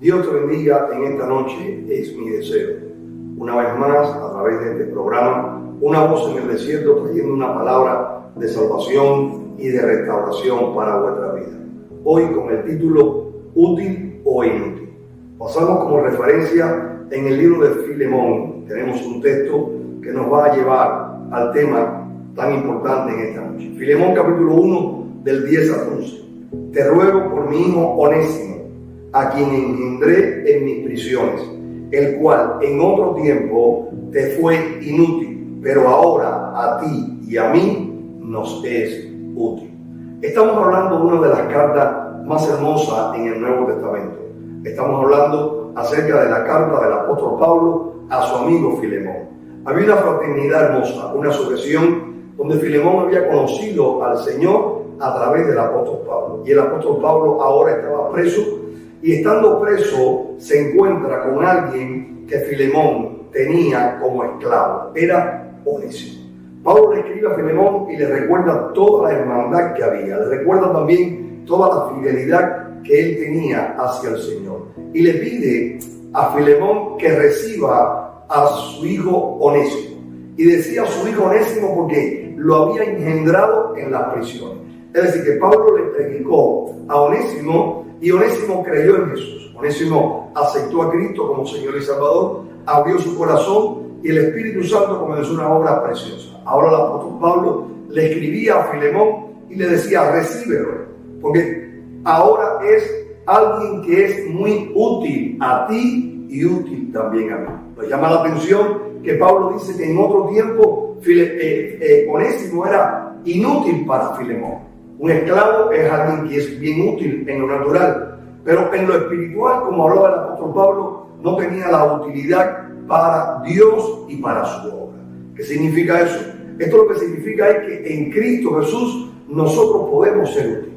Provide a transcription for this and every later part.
Dios te bendiga en esta noche, es mi deseo. Una vez más, a través de este programa, una voz en el desierto trayendo una palabra de salvación y de restauración para vuestra vida. Hoy con el título Útil o Inútil. Pasamos como referencia en el libro de Filemón. Tenemos un texto que nos va a llevar al tema tan importante en esta noche. Filemón capítulo 1 del 10 al 11. Te ruego por mi hijo Onésimo, a quien engendré en mis prisiones, el cual en otro tiempo te fue inútil, pero ahora a ti y a mí nos es útil. Estamos hablando de una de las cartas más hermosas en el Nuevo Testamento. Estamos hablando acerca de la carta del apóstol Pablo a su amigo Filemón. Había una fraternidad hermosa, una sucesión donde Filemón había conocido al Señor a través del apóstol Pablo. Y el apóstol Pablo ahora estaba preso, y estando preso se encuentra con alguien que Filemón tenía como esclavo. Era Onésimo. Pablo le escribe a Filemón y le recuerda toda la hermandad que había. Le recuerda también toda la fidelidad que él tenía hacia el Señor. Y le pide a Filemón que reciba a su hijo Onésimo. Y decía a su hijo Onésimo porque lo había engendrado en las prisiones. Es decir, que Pablo le predicó a Onésimo y Onésimo creyó en Jesús. Onésimo aceptó a Cristo como Señor y Salvador, abrió su corazón y el Espíritu Santo comenzó una obra preciosa. Ahora el apóstol Pablo le escribía a Filemón y le decía, recíbelo, porque ahora es alguien que es muy útil a ti y útil también a mí. Nos llama la atención que Pablo dice que en otro tiempo Onésimo era inútil para Filemón. Un esclavo es alguien que es bien útil en lo natural, pero en lo espiritual, como hablaba el apóstol Pablo, no tenía la utilidad para Dios y para su obra. ¿Qué significa eso? Esto lo que significa es que en Cristo Jesús nosotros podemos ser útiles.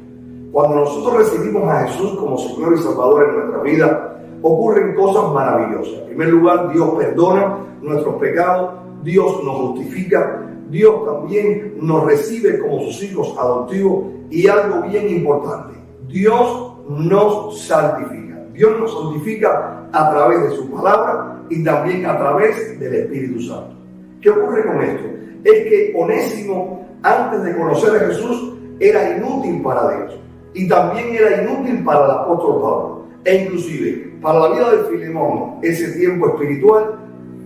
Cuando nosotros recibimos a Jesús como Señor y Salvador en nuestra vida, ocurren cosas maravillosas. En primer lugar, Dios perdona nuestros pecados, Dios nos justifica, Dios también nos recibe como sus hijos adoptivos y algo bien importante, Dios nos santifica. Dios nos santifica a través de su palabra y también a través del Espíritu Santo. ¿Qué ocurre con esto? Es que Onésimo, antes de conocer a Jesús, era inútil para Dios y también era inútil para el apóstol Pablo. E inclusive, para la vida de Filemón, ese tiempo espiritual,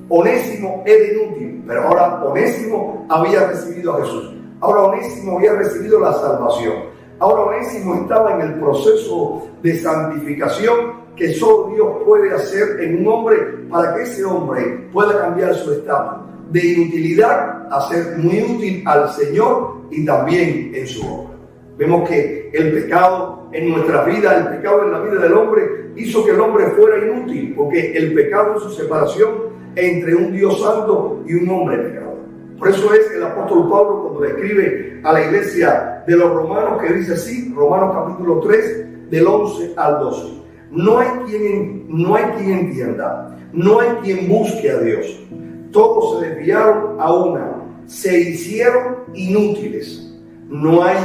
Onésimo era inútil, pero ahora Onésimo había recibido a Jesús. Ahora Onésimo había recibido la salvación. Ahora Onésimo estaba en el proceso de santificación que solo Dios puede hacer en un hombre para que ese hombre pueda cambiar su estatus de inutilidad a ser muy útil al Señor y también en su obra. Vemos que el pecado en nuestra vida, el pecado en la vida del hombre, hizo que el hombre fuera inútil, porque el pecado es su separación entre un Dios santo y un hombre pecador. Por eso es el apóstol Pablo cuando le escribe a la iglesia de los romanos que dice así, Romanos capítulo 3 del 11 al 12. No hay quien entienda, no hay quien busque a Dios. Todos se desviaron a una, se hicieron inútiles. No hay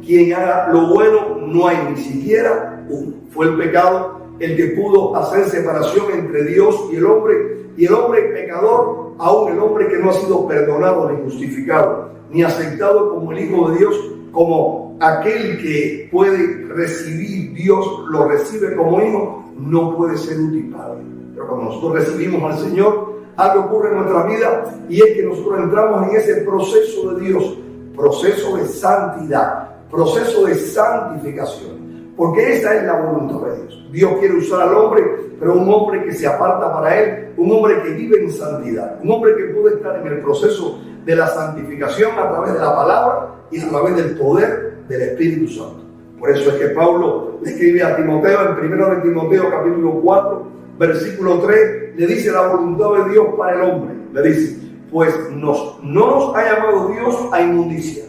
quien haga lo bueno, no hay ni siquiera uno. Fue el pecado el que pudo hacer separación entre Dios y el hombre pecador, aún el hombre que no ha sido perdonado ni justificado, ni aceptado como el Hijo de Dios, como aquel que puede recibir, Dios lo recibe como hijo, no puede ser útil para él. Pero cuando nosotros recibimos al Señor, algo ocurre en nuestra vida y es que nosotros entramos en ese proceso de Dios, proceso de santidad, proceso de santificación. Porque esa es la voluntad de Dios. Dios quiere usar al hombre, pero un hombre que se aparta para Él, un hombre que vive en santidad, un hombre que puede estar en el proceso de la santificación a través de la palabra y a través del poder del Espíritu Santo. Por eso es que Pablo le escribe a Timoteo, en 1 de Timoteo capítulo 4, versículo 3, le dice la voluntad de Dios para el hombre. Le dice, pues no nos ha llamado Dios a inmundicia,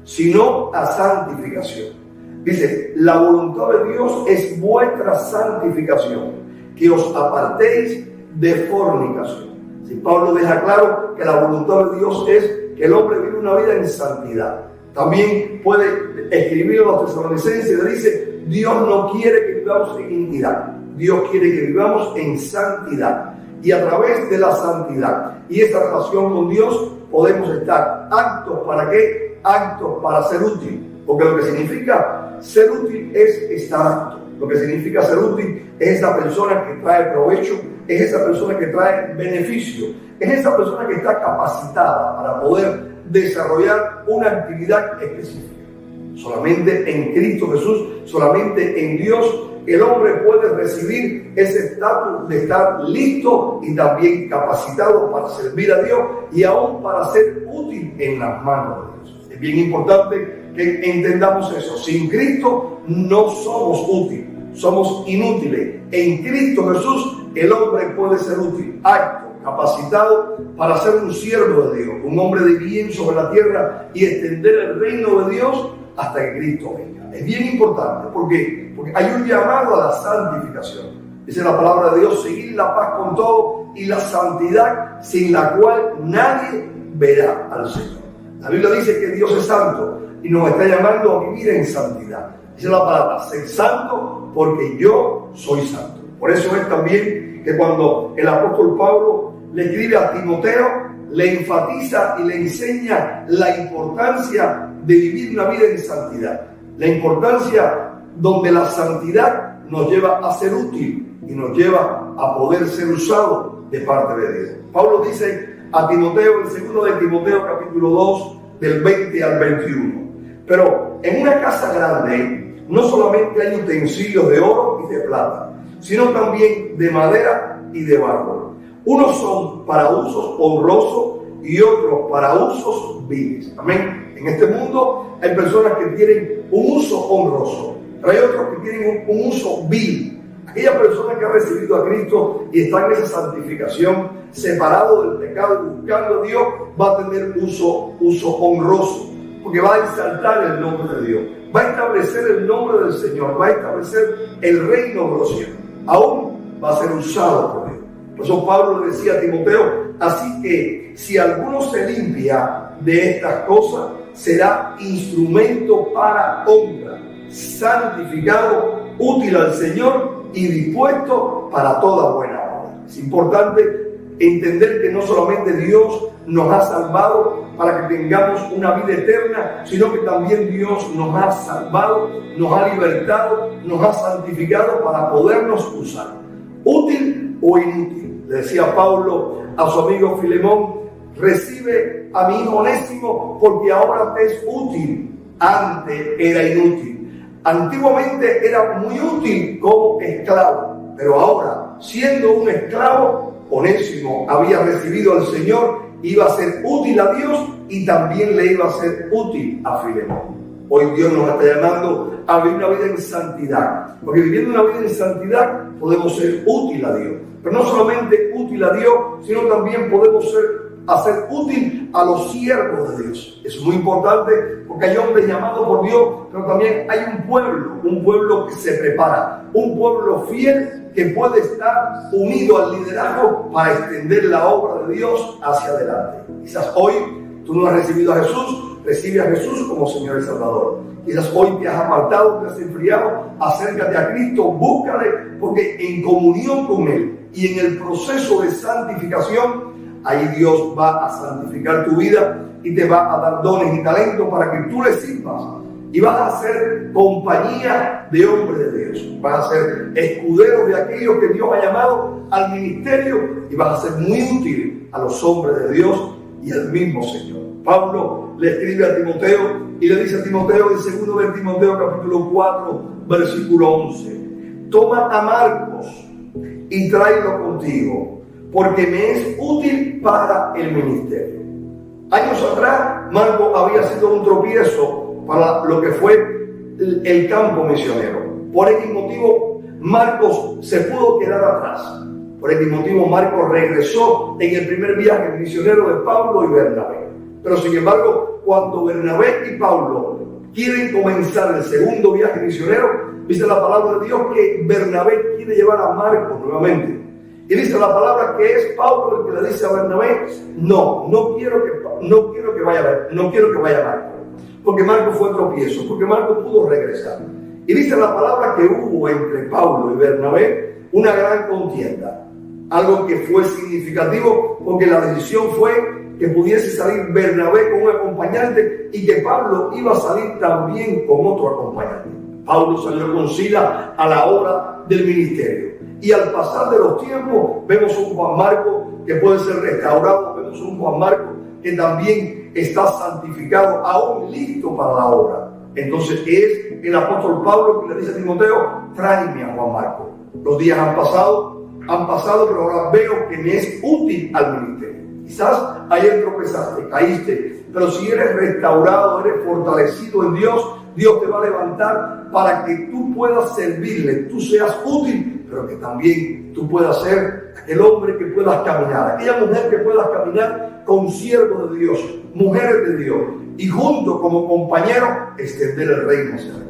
sino a santificación. Dice, la voluntad de Dios es vuestra santificación, que os apartéis de fornicación. Si Pablo deja claro que la voluntad de Dios es que el hombre vive una vida en santidad. También puede escribir a los tesalonicenses y le dice, Dios no quiere que vivamos en iniquidad. Dios quiere que vivamos en santidad. Y a través de la santidad y esta relación con Dios podemos estar aptos ¿para qué? Aptos para ser útil. Porque lo que significa ser útil es estar apto. Lo que significa ser útil es esa persona que trae provecho, es esa persona que trae beneficio, es esa persona que está capacitada para poder desarrollar una actividad específica. Solamente en Cristo Jesús, solamente en Dios, el hombre puede recibir ese estatus de estar listo y también capacitado para servir a Dios y aún para ser útil en las manos de Dios. Es bien importante que entendamos eso. Sin Cristo no somos útiles, somos inútiles. En Cristo Jesús el hombre puede ser útil, apto, capacitado para ser un siervo de Dios, un hombre de bien sobre la tierra y extender el reino de Dios hasta que Cristo venga. Es bien importante. ¿Por qué? Porque hay un llamado a la santificación. Dice la palabra de Dios, seguir la paz con todo y la santidad sin la cual nadie verá al Señor. La Biblia dice que Dios es santo y nos está llamando a vivir en santidad. Dice la palabra, ser santo porque yo soy santo. Por eso es también que cuando el apóstol Pablo le escribe a Timoteo, le enfatiza y le enseña la importancia de vivir una vida en santidad. La importancia donde la santidad nos lleva a ser útil y nos lleva a poder ser usado de parte de Dios. Pablo dice a Timoteo, en 2 de Timoteo capítulo 2, del 20 al 21. Pero en una casa grande no solamente hay utensilios de oro y de plata, sino también de madera y de barro. Unos son para usos honrosos y otros para usos viles. Amén. En este mundo hay personas que tienen un uso honroso, pero hay otros que tienen un uso vil. Aquella persona que ha recibido a Cristo y está en esa santificación, separado del pecado y buscando a Dios, va a tener uso honroso, porque va a exaltar el nombre de Dios, va a establecer el nombre del Señor, va a establecer el reino de los cielos. Aún va a ser usado por Dios. Por eso Pablo le decía a Timoteo, así que si alguno se limpia de estas cosas, será instrumento para honra, santificado, útil al Señor y dispuesto para toda buena obra. Es importante entender que no solamente Dios nos ha salvado para que tengamos una vida eterna, sino que también Dios nos ha salvado, nos ha libertado, nos ha santificado para podernos usar. Útil o inútil. Le decía Pablo a su amigo Filemón, recibe a mi hijo Onésimo porque ahora te es útil. Antes era inútil. Antiguamente era muy útil como esclavo, pero ahora, siendo un esclavo, Onésimo había recibido al Señor, iba a ser útil a Dios y también le iba a ser útil a Filemón. Hoy Dios nos está llamando a vivir una vida en santidad, porque viviendo una vida en santidad podemos ser útil a Dios. Pero no solamente útil a Dios, sino también podemos hacer útil a los siervos de Dios. Es muy importante porque hay hombres llamados por Dios, pero también hay un pueblo que se prepara, un pueblo fiel que puede estar unido al liderazgo para extender la obra de Dios hacia adelante. Quizás hoy tú no has recibido a Jesús, recibe a Jesús como Señor y Salvador. Quizás hoy te has apartado, te has enfriado, acércate a Cristo, búscale, porque en comunión con Él y en el proceso de santificación, ahí Dios va a santificar tu vida y te va a dar dones y talentos para que tú le sirvas. Y vas a ser compañía de hombres de Dios. Vas a ser escudero de aquellos que Dios ha llamado al ministerio y vas a ser muy útil a los hombres de Dios y al mismo Señor. Pablo le escribe a Timoteo y le dice a Timoteo en 2 de Timoteo capítulo 4 versículo 11: toma a Marcos y tráelo contigo, porque me es útil para el ministerio. Años atrás, Marcos había sido un tropiezo para lo que fue el campo misionero. Por este motivo, Marcos se pudo quedar atrás. Por este motivo, Marcos regresó en el primer viaje misionero de Pablo y Bernabé. Pero sin embargo, cuando Bernabé y Pablo quieren comenzar el segundo viaje misionero, dice la palabra de Dios que Bernabé quiere llevar a Marcos nuevamente. Y dice la palabra que es Pablo el que le dice a Bernabé, no quiero que vaya Marcos, porque Marcos fue tropiezo, porque Marcos pudo regresar. Y dice la palabra que hubo entre Pablo y Bernabé una gran contienda. Algo que fue significativo porque la decisión fue que pudiese salir Bernabé con un acompañante y que Pablo iba a salir también con otro acompañante. Pablo salió con Silas a la hora del ministerio. Y al pasar de los tiempos vemos un Juan Marcos que puede ser restaurado, vemos un Juan Marcos que también está santificado, aún listo para la obra. Entonces es el apóstol Pablo que le dice a Timoteo: tráeme a Juan Marcos. Los días han pasado, pero ahora veo que me es útil al ministerio. Quizás ayer tropezaste, caíste, pero si eres restaurado, eres fortalecido en Dios, Dios te va a levantar para que tú puedas servirle, tú seas útil, pero que también tú puedas ser aquel hombre que puedas caminar, aquella mujer que puedas caminar con siervos de Dios, mujeres de Dios, y juntos como compañeros extender el reino hacia adelante.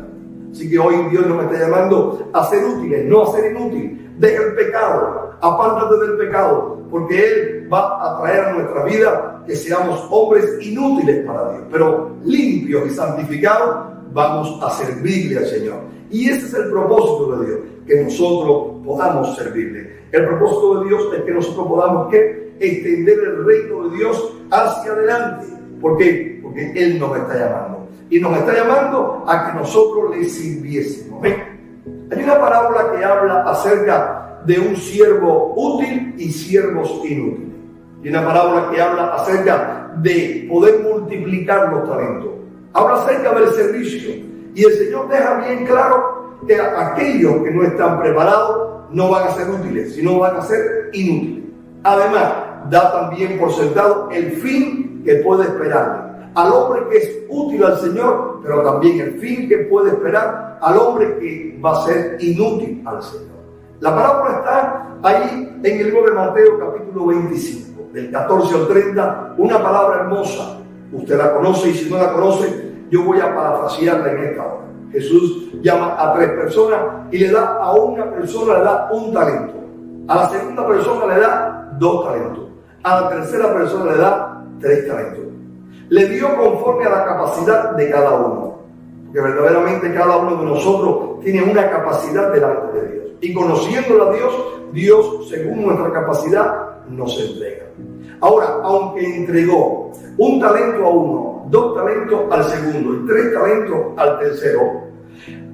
Así que hoy Dios nos está llamando a ser útiles, no a ser inútiles. Deja el pecado, apártate del pecado, porque Él va a traer a nuestra vida que seamos hombres inútiles para Dios, pero limpios y santificados. Vamos a servirle al Señor. Y ese es el propósito de Dios, que nosotros podamos servirle. El propósito de Dios es que nosotros podamos extender el reino de Dios hacia adelante. ¿Por qué? Porque Él nos está llamando. Y nos está llamando a que nosotros le sirviésemos. Hay una parábola que habla acerca de un siervo útil y siervos inútiles. Y una parábola que habla acerca de poder multiplicar los talentos. Habla acerca del servicio. Y el Señor deja bien claro que aquellos que no están preparados no van a ser útiles, sino van a ser inútiles. Además, da también por sentado el fin que puede esperarle al hombre que es útil al Señor, pero también el fin que puede esperar al hombre que va a ser inútil al Señor. La parábola está ahí en el libro de Mateo, capítulo 25, del 14 al 30, una palabra hermosa. Usted la conoce, y si no la conoce, yo voy a parafrasearla en esta hora. Jesús llama a 3 personas y le da a una persona le da 1 talento. A la segunda persona le da 2 talentos. A la tercera persona le da 3 talentos. Le dio conforme a la capacidad de cada uno. Porque verdaderamente cada uno de nosotros tiene una capacidad delante de Dios. Y conociéndolo a Dios, Dios, según nuestra capacidad, nos entrega. Ahora, aunque entregó 1 talento a uno, 2 talentos al segundo y 3 talentos al tercero,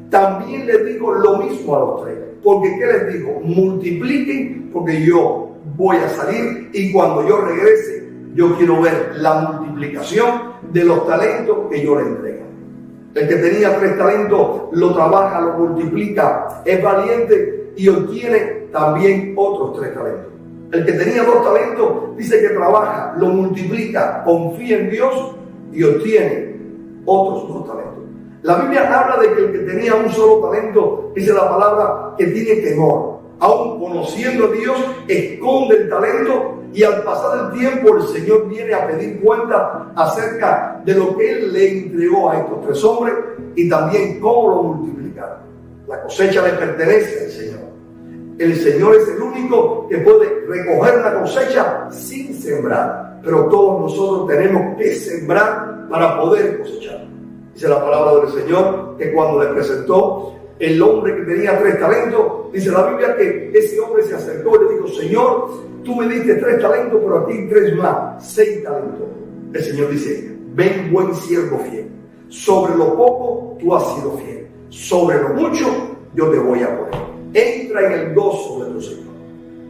también les digo lo mismo a los 3. Porque ¿qué les digo? Multipliquen, porque yo voy a salir y cuando yo regrese, yo quiero ver la multiplicación de los talentos que yo le entrego. El que tenía 3 talentos lo trabaja, lo multiplica, es valiente y obtiene también otros 3 talentos. El que tenía 2 talentos dice que trabaja, lo multiplica, confía en Dios y obtiene otros 2 talentos. La Biblia habla de que el que tenía 1 solo talento, dice la palabra, que tiene temor. Aún conociendo a Dios, esconde el talento y al pasar el tiempo el Señor viene a pedir cuenta acerca de lo que Él le entregó a estos 3 hombres y también cómo lo multiplicaron. La cosecha le pertenece al Señor. El Señor es el único que puede recoger la cosecha sin sembrar, pero todos nosotros tenemos que sembrar para poder cosechar. Dice la palabra del Señor que cuando le presentó el hombre que tenía 3 talentos, dice la Biblia que ese hombre se acercó y le dijo: Señor, tú me diste 3 talentos, pero a ti 3 más, 6 talentos. El Señor dice: ven, buen siervo fiel, sobre lo poco tú has sido fiel, sobre lo mucho yo te voy a poner. Entra en el gozo de tu Señor.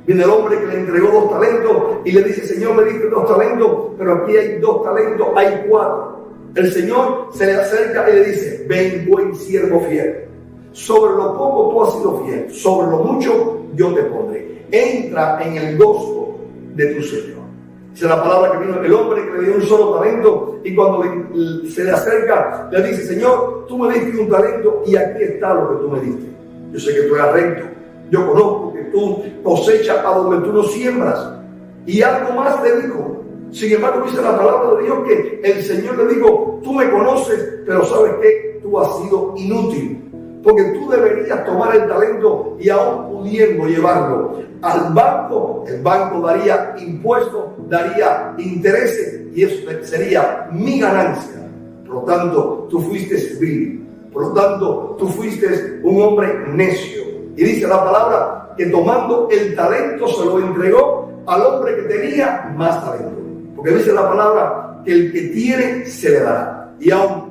Viene el hombre que le entregó 2 talentos y le dice: Señor, me diste 2 talentos, pero aquí hay 2 talentos, hay 4. El Señor se le acerca y le dice: ven, buen siervo fiel, sobre lo poco tú has sido fiel, sobre lo mucho yo te pondré. Entra en el gozo de tu Señor. Dice la palabra que vino el hombre que le dio 1 solo talento y cuando se le acerca le dice: Señor, tú me diste 1 talento y aquí está lo que tú me diste. Yo sé que tú eres recto, yo conozco que tú cosechas a donde tú no siembras. Y algo más le dijo. Sin embargo, dice la palabra de Dios que el Señor le dijo: tú me conoces, pero ¿sabes qué? Tú has sido inútil. Porque tú deberías tomar el talento y aún pudiendo llevarlo al banco, el banco daría impuestos, daría intereses y eso sería mi ganancia. Por lo tanto, tú fuiste vil. Por lo tanto, tú fuiste un hombre necio. Y dice la palabra que tomando el talento se lo entregó al hombre que tenía más talento. Porque dice la palabra que el que tiene se le dará. Y aun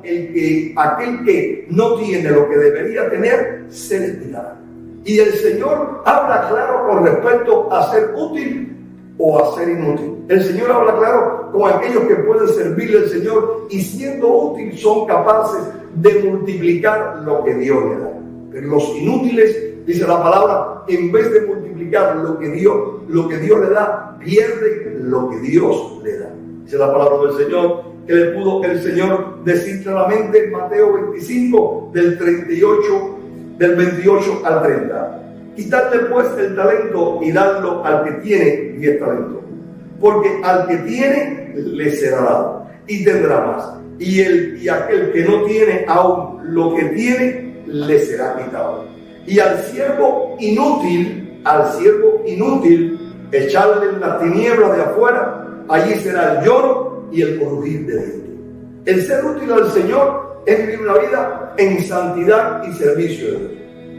aquel que no tiene lo que debería tener, se le quitará. Y el Señor habla claro con respecto a ser útil o a ser inútil. El Señor habla claro con aquellos que pueden servirle al Señor y siendo útil son capaces de multiplicar lo que Dios le da. Pero los inútiles, dice la palabra, en vez de multiplicar lo que Dios le da, pierden lo que Dios le da. Dice la palabra del Señor, que le pudo el Señor decir claramente en Mateo 25, del 28 al 30. Quitadle pues el talento y dadlo al que tiene 10 talentos. Porque al que tiene le será dado y tendrá más. Y aquel que no tiene aún lo que tiene le será quitado. Y al siervo inútil, echarle en la tiniebla de afuera, allí será el lloro y el crujir de dientes. El ser útil al Señor es vivir una vida en santidad y servicio de Dios.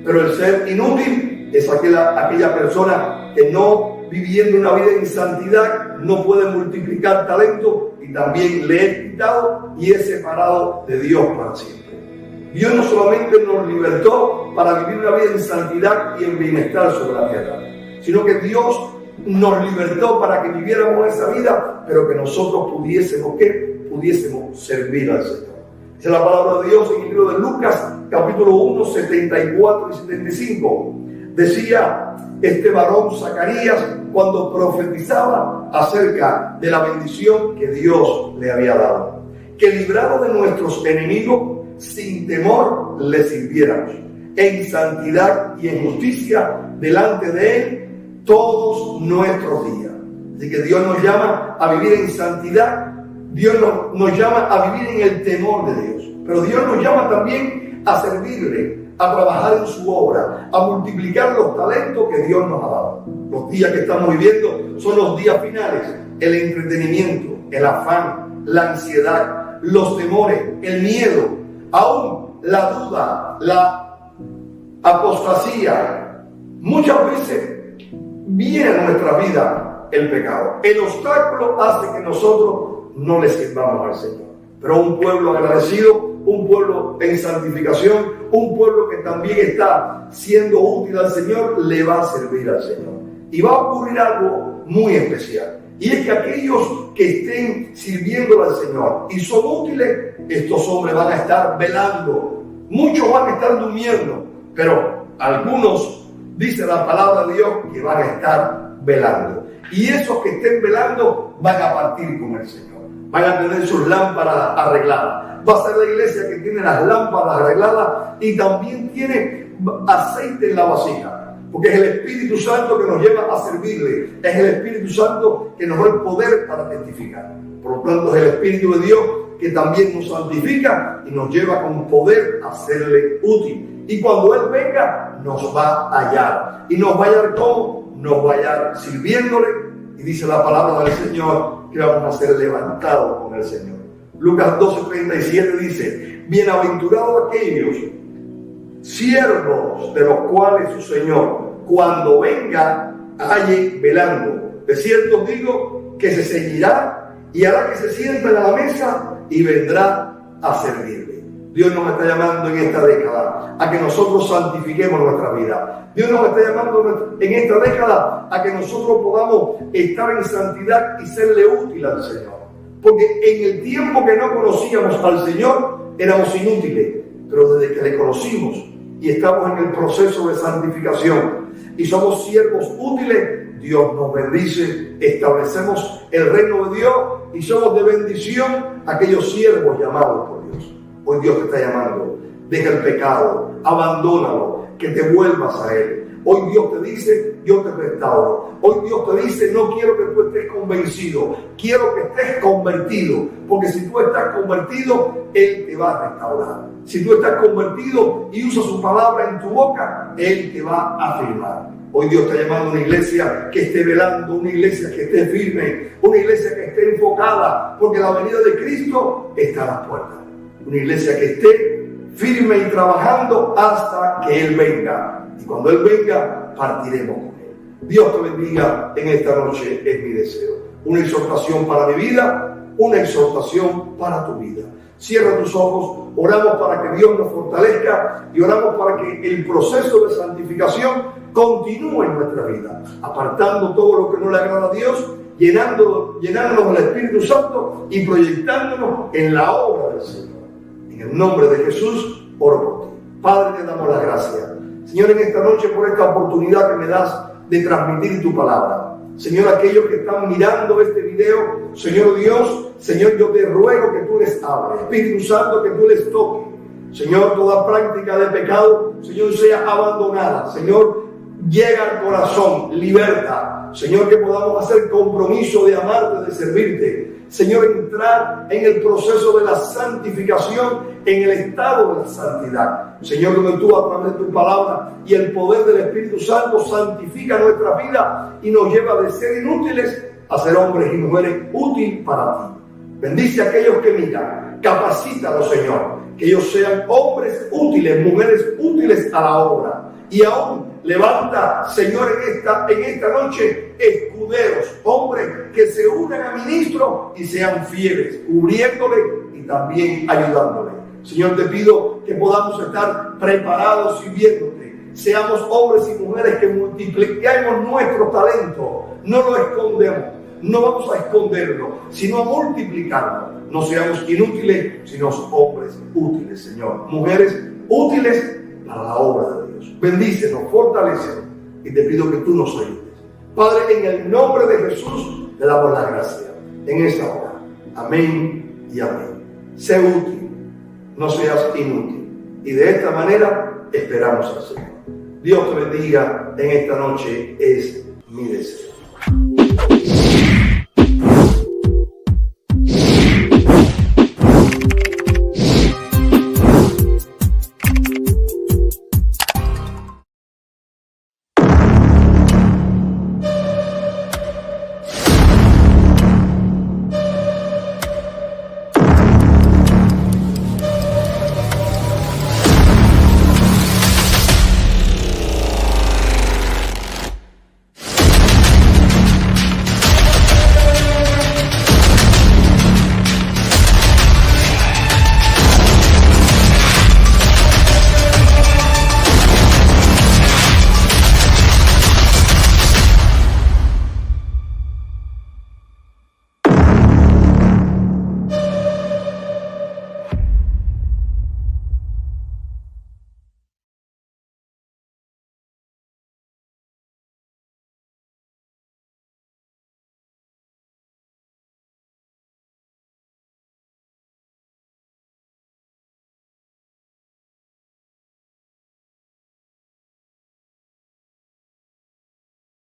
Pero el ser inútil es aquella persona que no viviendo una vida en santidad no puede multiplicar talento y también le es quitado y es separado de Dios para siempre. Dios no solamente nos libertó para vivir una vida en santidad y en bienestar sobre la tierra, sino que Dios nos libertó para que viviéramos esa vida, pero que nosotros pudiésemos servir al Señor. Dice la palabra de Dios en el libro de Lucas, capítulo 1, 74 y 75. Decía este varón Zacarías cuando profetizaba acerca de la bendición que Dios le había dado, que librado de nuestros enemigos, sin temor le sirviéramos, en santidad y en justicia delante de Él todos nuestros días. Así que Dios nos llama a vivir en santidad, Dios nos llama a vivir en el temor de Dios, pero Dios nos llama también a servirle, a trabajar en su obra, a multiplicar los talentos que Dios nos ha dado. Los días que estamos viviendo son los días finales. El entretenimiento, el afán, la ansiedad, los temores, el miedo, aún la duda, la apostasía. Muchas veces viene a nuestra vida el pecado. El obstáculo hace que nosotros no le sirvamos al Señor. Pero un pueblo agradecido, un pueblo en santificación, un pueblo que también está siendo útil al Señor, le va a servir al Señor. Y va a ocurrir algo muy especial. Y es que aquellos que estén sirviendo al Señor y son útiles, estos hombres van a estar velando. Muchos van a estar durmiendo, pero algunos, dice la palabra de Dios, que van a estar velando. Y esos que estén velando van a partir con el Señor. Van a tener sus lámparas arregladas. Va a ser la iglesia que tiene las lámparas arregladas y también tiene aceite en la vasija. Porque es el Espíritu Santo que nos lleva a servirle. Es el Espíritu Santo que nos da el poder para testificar. Por lo tanto, es el Espíritu de Dios que también nos santifica y nos lleva con poder a serle útil. Y cuando Él venga, nos va a hallar. ¿Y nos va a hallar cómo? Nos va a hallar sirviéndole. Y dice la palabra del Señor que vamos a ser levantados con el Señor. Lucas 12:37 dice: bienaventurados aquellos siervos de los cuales su Señor, cuando venga, halle velando. De cierto os digo que se ceñirá y hará que se sienten a la mesa y vendrá a servirle. Dios nos está llamando en esta década a que nosotros santifiquemos nuestra vida. Dios nos está llamando en esta década a que nosotros podamos estar en santidad y serle útil al Señor. Porque en el tiempo que no conocíamos al Señor éramos inútiles, pero desde que le conocimos y estamos en el proceso de santificación y somos siervos útiles, Dios nos bendice, establecemos el reino de Dios y somos de bendición a aquellos siervos llamados por Dios. Hoy Dios te está llamando, deja el pecado, abandónalo, que te vuelvas a Él. Hoy Dios te dice, yo te restauro. Hoy Dios te dice, no quiero que tú estés convencido, quiero que estés convertido, porque si tú estás convertido, Él te va a restaurar. Si tú estás convertido y usas su palabra en tu boca, Él te va a afirmar. Hoy Dios está llamando a una iglesia que esté velando, una iglesia que esté firme, una iglesia que esté enfocada, porque la venida de Cristo está a las puertas. Una iglesia que esté firme y trabajando hasta que Él venga. Y cuando Él venga, día partiremos con Él. Dios te bendiga en esta noche, es mi deseo. Una exhortación para mi vida, una exhortación para tu vida. Cierra tus ojos, oramos para que Dios nos fortalezca y oramos para que el proceso de santificación continúe en nuestra vida, apartando todo lo que no le agrada a Dios, llenándonos del Espíritu Santo y proyectándonos en la obra del Señor. En el nombre de Jesús, oro por ti. Padre, te damos las gracias, Señor, en esta noche por esta oportunidad que me das de transmitir tu palabra. Señor, aquellos que están mirando este video, Señor Dios, Señor, yo te ruego que tú les hables. Espíritu Santo, que tú les toques. Señor, toda práctica de pecado, Señor, sea abandonada. Señor, llega al corazón, liberta. Señor, que podamos hacer compromiso de amarte, de servirte. Señor, entrar en el proceso de la santificación, en el estado de la santidad. Señor, donde tú a través de tu palabra y el poder del Espíritu Santo santifica nuestra vida y nos lleva de ser inútiles a ser hombres y mujeres útiles para ti. Bendice a aquellos que miran, capacítalos, Señor, que ellos sean hombres útiles, mujeres útiles a la obra. Y aún levanta, Señor, en esta noche, escuderos, hombres que se unan a ministros y sean fieles, cubriéndole y también ayudándole. Señor, te pido que podamos estar preparados sirviéndote. Seamos hombres y mujeres que multipliquemos nuestro talento. No lo escondemos, no vamos a esconderlo, sino a multiplicarlo. No seamos inútiles, sino hombres útiles, Señor. Mujeres útiles para la obra de Dios. Bendícenos, fortalécenos y te pido que tú nos ayudes. Padre, en el nombre de Jesús te damos la gracia en esta hora. Amén y amén. Sé útil, no seas inútil. Y de esta manera esperamos al Señor. Dios te bendiga en esta noche, es mi deseo.